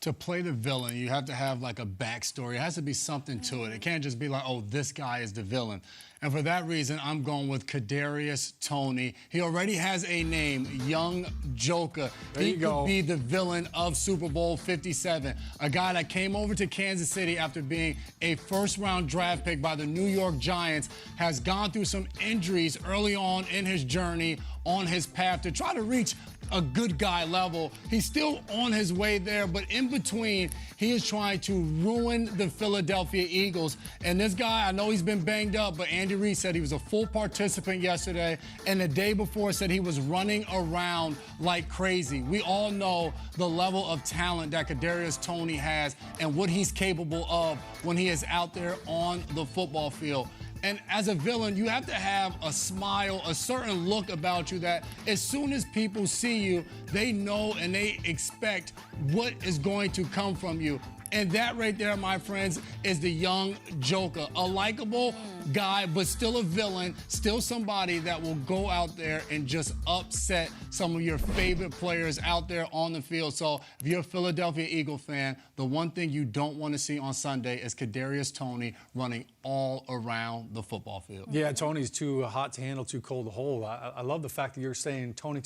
to play the villain, you have to have like a backstory. It has to be something to it. It can't just be like, oh, this guy is the villain. And for that reason, I'm going with Kadarius Toney. He already has a name, Young Joker. He could be the villain of Super Bowl 57. A guy that came over to Kansas City after being a first-round draft pick by the New York Giants, has gone through some injuries early on in his journey, on his path to try to reach a good guy level. He's still on his way there, but in between, he is trying to ruin the Philadelphia Eagles. And this guy, I know he's been banged up, but Andy Reid said he was a full participant yesterday, and the day before said he was running around like crazy. We all know the level of talent that Kadarius Toney has and what he's capable of when he is out there on the football field. And as a villain, you have to have a smile, a certain look about you that as soon as people see you, they know and they expect what is going to come from you. And that right there, my friends, is the Young Joker. A likable guy, but still a villain, still somebody that will go out there and just upset some of your favorite players out there on the field. So if you're a Philadelphia Eagle fan, the one thing you don't want to see on Sunday is Kadarius Toney running all around the football field. Yeah, Toney's too hot to handle, too cold to hold. I love the fact that you're saying Toney.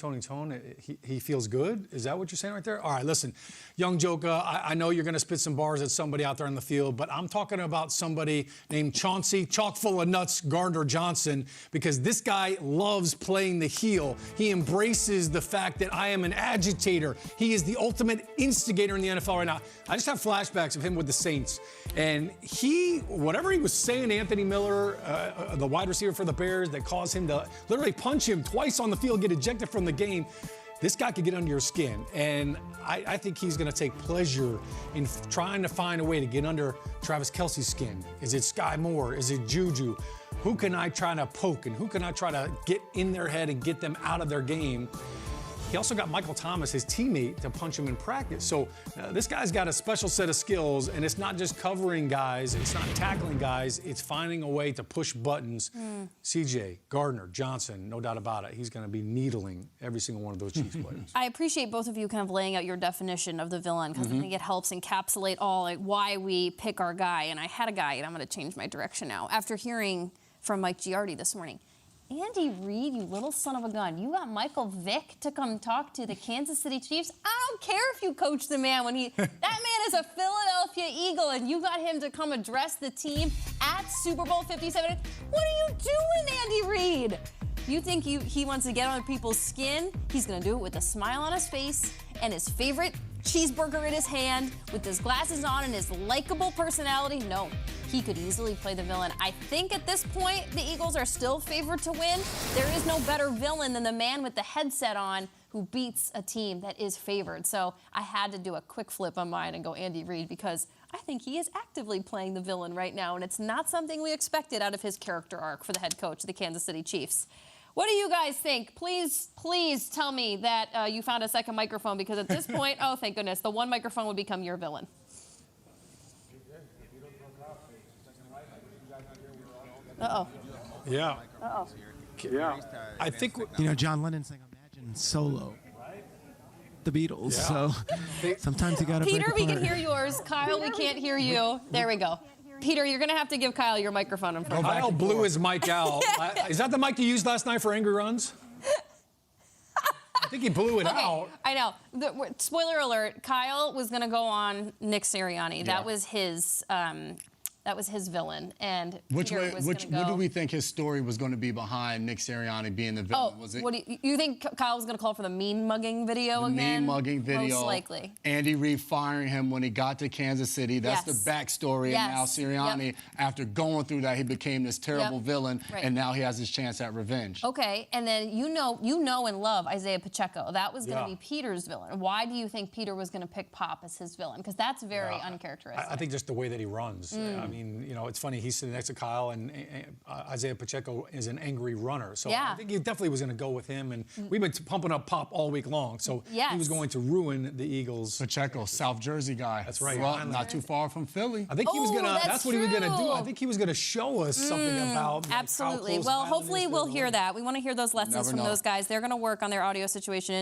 He feels good. Is that what you're saying right there? All right, listen, Young Joker, I know you're going to spit some bars at somebody out there on the field, but I'm talking about somebody named Chauncey, chock full of nuts, Gardner Johnson, because this guy loves playing the heel. He embraces the fact that I am an agitator. He is the ultimate instigator in the NFL right now. I just have flashbacks of him with the Saints, and whatever he was saying to Anthony Miller, the wide receiver for the Bears, that caused him to literally punch him twice on the field, get ejected from the game. This guy could get under your skin, and I think he's going to take pleasure in trying to find a way to get under Travis Kelce's skin. Is it Sky Moore? Is it Juju? Who can I try to poke, and who can I try to get in their head and get them out of their game? He also got Michael Thomas, his teammate, to punch him in practice. So this guy's got a special set of skills, and it's not just covering guys, it's not tackling guys, it's finding a way to push buttons. CJ, Gardner, Johnson, no doubt about it, he's going to be needling every single one of those Chiefs players. I appreciate both of you kind of laying out your definition of the villain, because I think it helps encapsulate all why we pick our guy. And I had a guy, and I'm going to change my direction now. After hearing from Mike Giardi this morning, Andy Reid, you little son of a gun. You got Michael Vick to come talk to the Kansas City Chiefs. I don't care if you coach the man when that man is a Philadelphia Eagle, and you got him to come address the team at Super Bowl 57. What are you doing, Andy Reid? You think he wants to get on people's skin? He's going to do it with a smile on his face and his favorite cheeseburger in his hand, with his glasses on and his likable personality. No, he could easily play the villain. I think at this point, the Eagles are still favored to win. There is no better villain than the man with the headset on who beats a team that is favored. So I had to do a quick flip on mine and go Andy Reid, because I think he is actively playing the villain right now, and it's not something we expected out of his character arc for the head coach of the Kansas City Chiefs. What do you guys think? Please tell me that you found a second microphone, because at this point, oh, thank goodness, the one microphone would become your villain. Uh-oh. Yeah. Uh-oh. Yeah. I think, John Lennon sang Imagine solo. The Beatles, so sometimes you gotta Peter, break we apart. can hear yours. Kyle, we can't hear you. There we go. Peter, you're going to have to give Kyle your microphone in front of Kyle blew his mic out. Is that the mic you used last night for Angry Runs? I think he blew it out. I know. Spoiler alert, Kyle was going to go on Nick Sirianni. Yeah. That was his villain, and What do we think his story was going to be behind Nick Sirianni being the villain? Was it? What do you think Kyle was going to call for the mean mugging video again? Mean mugging video. Most likely. Andy Reid firing him when he got to Kansas City. That's the backstory. And now Sirianni, after going through that, he became this terrible villain, and now he has his chance at revenge. Okay, and then you know and love Isaiah Pacheco. That was going to be Peter's villain. Why do you think Peter was going to pick Pop as his villain? Because that's very uncharacteristic. I think just the way that he runs. I mean, it's funny, he's sitting next to Kyle, and Isaiah Pacheco is an angry runner. So I think he definitely was going to go with him, and we've been pumping up Pop all week long. So he was going to ruin the Eagles. Pacheco, South Jersey guy. That's right. Not too far from Philly. I think he was going to, that's what he was going to do. I think he was going to show us something about absolutely. Well, hopefully we'll hear that. We want to hear those lessons from those guys. They're going to work on their audio situation.